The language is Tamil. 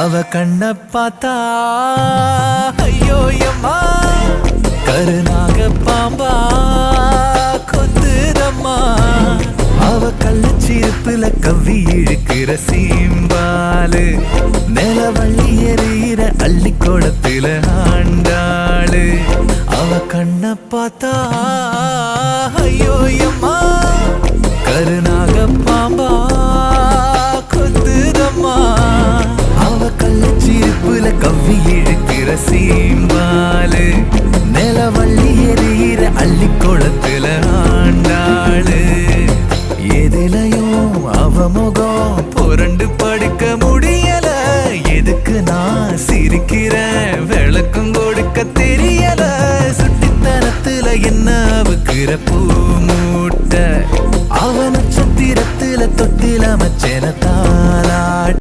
அவ கண்ண பார்த்தா ஐயோ அம்மா கருநாக பாம்பா கொத்துதம்மா. அவ கள்ளச்சிருப்புல கவ்வி இழுக்கிற சீம்பாலு நிலவள்ளி எறிகிற அள்ளி கோலத்துல ஆண்டாளு. அவ கண்ண பார்த்தா ஐயோ அம்மா கருநாக பாம்பா கொத்துதம்மா. அவ கள்ளச்சிருப்புல கவ்வி இழுக்கிற சீம்பாலு நிலவள்ளி எறிகிற அள்ளி கோலத்துல ஆண்டாளு. எதிலையும் அவ முகம் புரண்டு